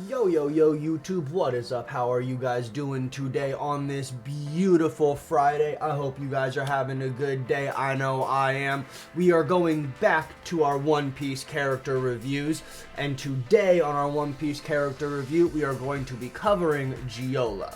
Yo, YouTube, what is up? How are you guys doing today on this beautiful Friday? I hope you guys are having a good day. I know I am. We are going back to our One Piece character reviews, and today on our One Piece character review, we are going to be covering Giolla.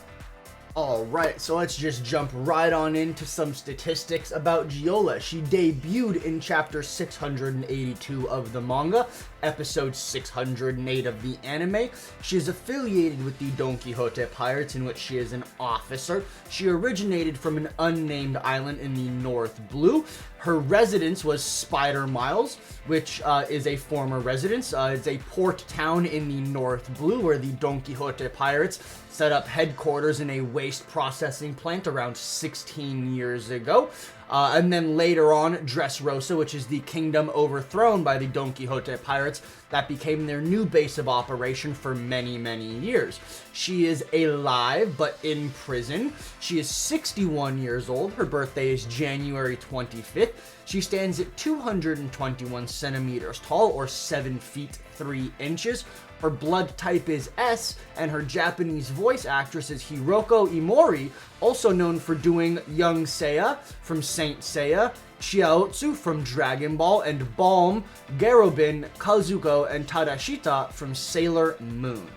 Alright, so let's just jump right on into some statistics about Giolla. She debuted in chapter 682 of the manga, episode 608 of the anime. She is affiliated with the Donquixote pirates, in which she is an officer. She originated from an unnamed island in the North Blue. Her residence was Spider Miles, which is a former residence. It's a port town in the North Blue where the Donquixote pirates set up headquarters in a waste processing plant around 16 years ago. And then later on, 𝙲𝚘𝚙𝚢𝚛, which is the kingdom overthrown by the Donquixote pirates, that became their new base of operation for many, many years. She is alive, but in prison. She is 61 years old. Her birthday is January 25th. She stands at 221 centimeters tall, or 7 feet 3 inches. Her blood type is S, and her Japanese voice actress is Hiroko Imori, also known for doing young Seiya from Saint Seiya, Chiaotzu from Dragon Ball, and Balm, Garobin, Kazuko, and Tadashita from Sailor Moon.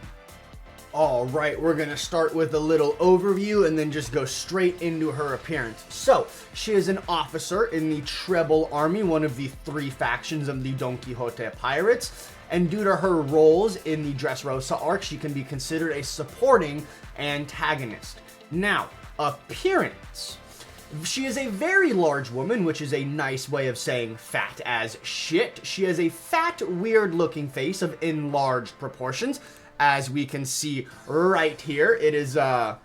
Alright, we're gonna start with a little overview and then just go straight into her appearance. So, she is an officer in the Treble Army, one of the 3 factions of the Donquixote pirates. And due to her roles in the 𝙲𝚘𝚙𝚢𝚛 arc, she can be considered a supporting antagonist. Now, appearance. She is a very large woman, which is a nice way of saying fat as shit. She has a fat, weird-looking face of enlarged proportions, as we can see right here. It is a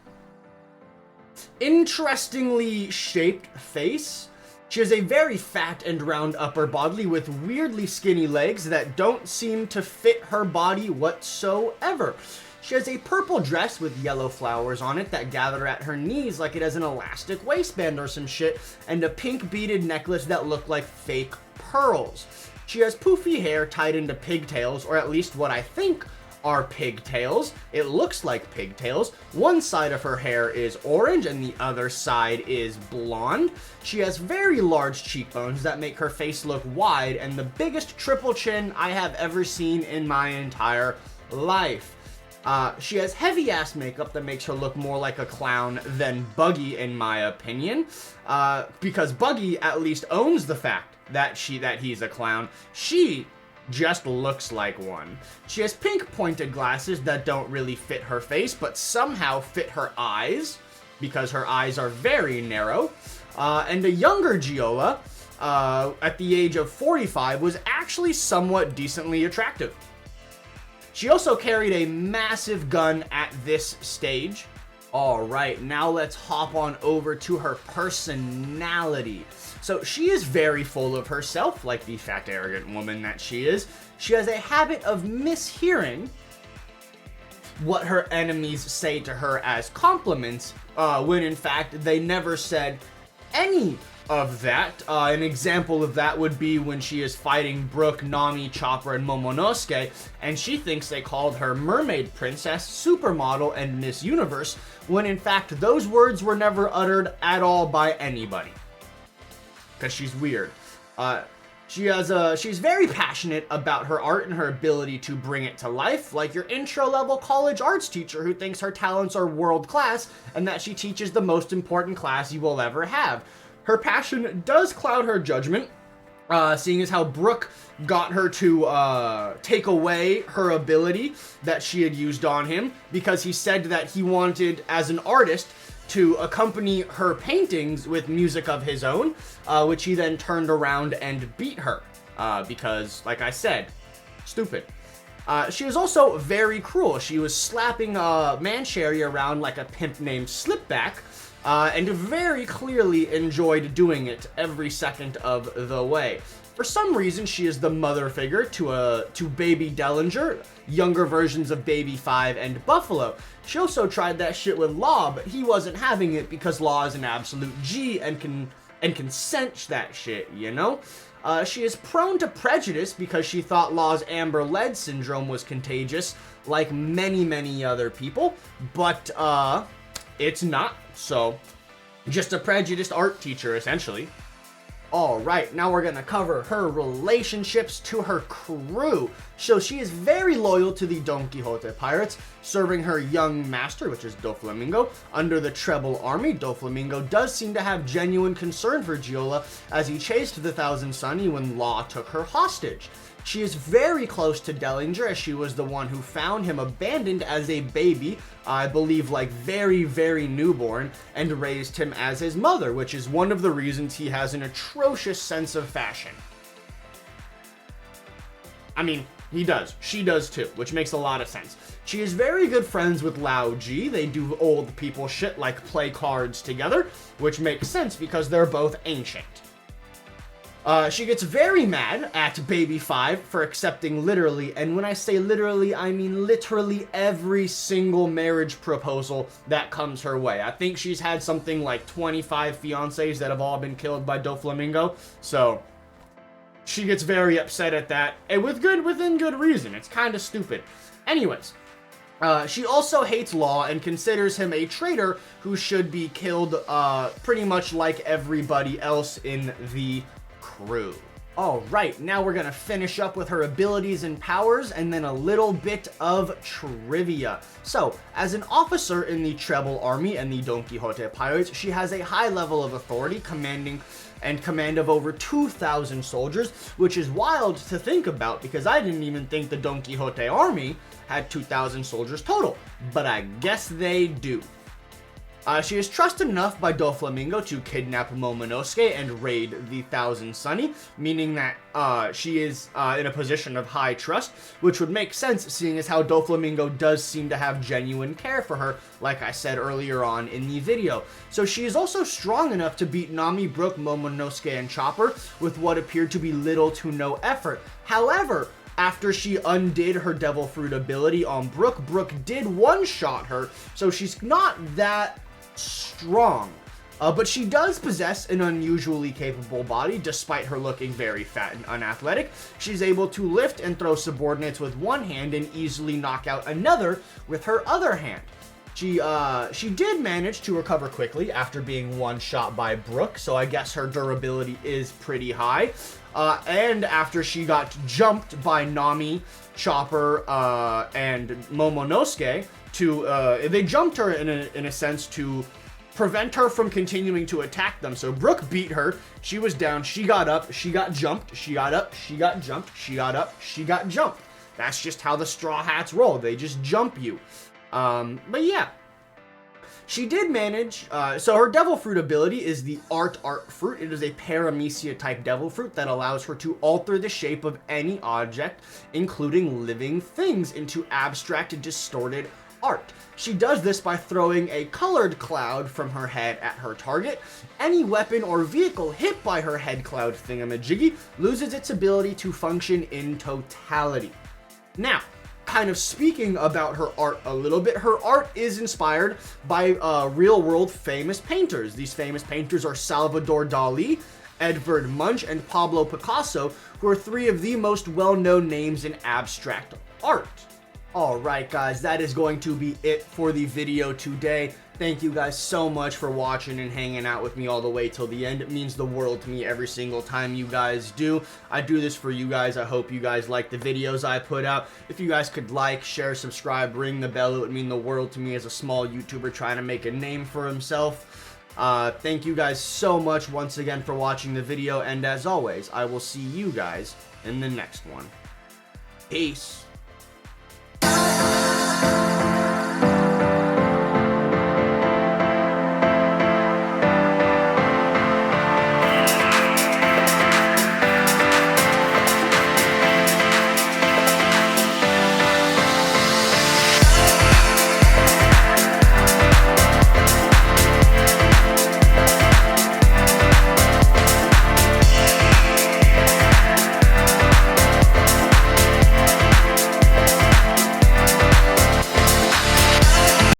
interestingly shaped face. She has a very fat and round upper body with weirdly skinny legs that don't seem to fit her body whatsoever. She has a purple dress with yellow flowers on it that gather at her knees like it has an elastic waistband or some shit, and a pink beaded necklace that look like fake pearls. She has poofy hair tied into pigtails, or at least what I think are pigtails. It looks like pigtails. One side of her hair is orange and the other side is blonde. She has very large cheekbones that make her face look wide and the biggest triple chin I have ever seen in my entire life. She has heavy ass makeup that makes her look more like a clown than Buggy, in my opinion, because Buggy at least owns the fact that he's a clown. She just looks like one. She has pink pointed glasses that don't really fit her face, but somehow fit her eyes, because her eyes are very narrow. And a younger Giolla, at the age of 45, was actually somewhat decently attractive. She also carried a massive gun at this stage. Alright, now let's hop on over to her personality. So she is very full of herself, like the fat, arrogant woman that she is. She has a habit of mishearing what her enemies say to her as compliments, when in fact they never said any of that. An example of that would be when she is fighting Brook, Nami, Chopper, and Momonosuke, and she thinks they called her Mermaid Princess, Supermodel, and Miss Universe, when in fact those words were never uttered at all by anybody. Because she's weird. She's very passionate about her art and her ability to bring it to life, like your intro-level college arts teacher who thinks her talents are world-class and that she teaches the most important class you will ever have. Her passion does cloud her judgment, seeing as how Brook got her to take away her ability that she had used on him, because he said that he wanted, as an artist, to accompany her paintings with music of his own, which he then turned around and beat her, because, like I said, stupid. She was also very cruel. She was slapping Mancherry around like a pimp named Slipback, and very clearly enjoyed doing it every second of the way. For some reason, she is the mother figure to Baby Dellinger, younger versions of Baby 5 and Buffalo. She also tried that shit with Law, but he wasn't having it because Law is an absolute G and can cinch that shit, you know? She is prone to prejudice because she thought Law's Amber Lead syndrome was contagious, like many other people, but it's not. So, just a prejudiced art teacher, essentially. Alright, now we're gonna cover her relationships to her crew. So she is very loyal to the Donquixote pirates, serving her young master, which is Doflamingo, under the Treble army. Doflamingo does seem to have genuine concern for Giolla as he chased the 𝙲𝚘𝚙𝚢𝚛𝚒 when Law took her hostage. She is very close to Dellinger as she was the one who found him abandoned as a baby, I believe like very newborn, and raised him as his mother, which is one of the reasons he has an atrocious sense of fashion. I mean, he does. She does too, which makes a lot of sense. She is very good friends with 𝙬𝚘𝚙𝚎. They do old people shit like play cards together, which makes sense because they're both ancient. She gets very mad at Baby 5 for accepting literally, and when I say literally, I mean literally every single marriage proposal that comes her way. I think she's had something like 25 fiancés that have all been killed by Doflamingo, so she gets very upset at that, and within good reason. It's kind of stupid. Anyways, she also hates Law and considers him a traitor who should be killed pretty much like everybody else in the crew. Alright, now we're gonna finish up with her abilities and powers and then a little bit of trivia. So, as an officer in the Treble army and the Donquixote pirates, she has a high level of authority, command of over 2,000 soldiers, which is wild to think about because I didn't even think the Donquixote army had 2,000 soldiers total, but I guess they do. She is trusted enough by Doflamingo to kidnap Momonosuke and raid the 𝙲𝚘𝚙𝚢𝚛, meaning that she is in a position of high trust, which would make sense seeing as how Doflamingo does seem to have genuine care for her, like I said earlier on in the video. So she is also strong enough to beat Nami, Brook, Momonosuke, and Chopper with what appeared to be little to no effort. However, after she undid her Devil Fruit ability on Brook, Brook did one-shot her, so she's not that strong, but she does possess an unusually capable body despite her looking very fat and unathletic. She's able to lift and throw subordinates with one hand and easily knock out another with her other hand. She did manage to recover quickly after being one shot by Brook, so I guess her durability is pretty high. And after she got jumped by Nami, Chopper, and Momonosuke, they jumped her in a sense to prevent her from continuing to attack them. So Brook beat her, she was down, she got up, she got jumped, she got up, she got jumped, she got up, she got jumped. That's just how the Straw Hats roll, they just jump you. But yeah. She did manage, so her Devil Fruit ability is the Art Fruit. It is a Paramecia type Devil Fruit that allows her to alter the shape of any object, including living things, into abstract and distorted art. She does this by throwing a colored cloud from her head at her target. Any weapon or vehicle hit by her head cloud thingamajiggy loses its ability to function in totality. Now, kind of speaking about her art a little bit, her art is inspired by real-world famous painters. These famous painters are Salvador Dali, Edvard Munch, and Pablo Picasso, who are three of the most well-known names in abstract art. Alright guys, that is going to be it for the video today. Thank you guys so much for watching and hanging out with me all the way till the end. It means the world to me every single time you guys do. I do this for you guys. I hope you guys like the videos I put out. If you guys could like, share, subscribe, ring the bell, it would mean the world to me as a small YouTuber trying to make a name for himself. Thank you guys so much once again for watching the video, and as always, I will see you guys in the next one. Peace.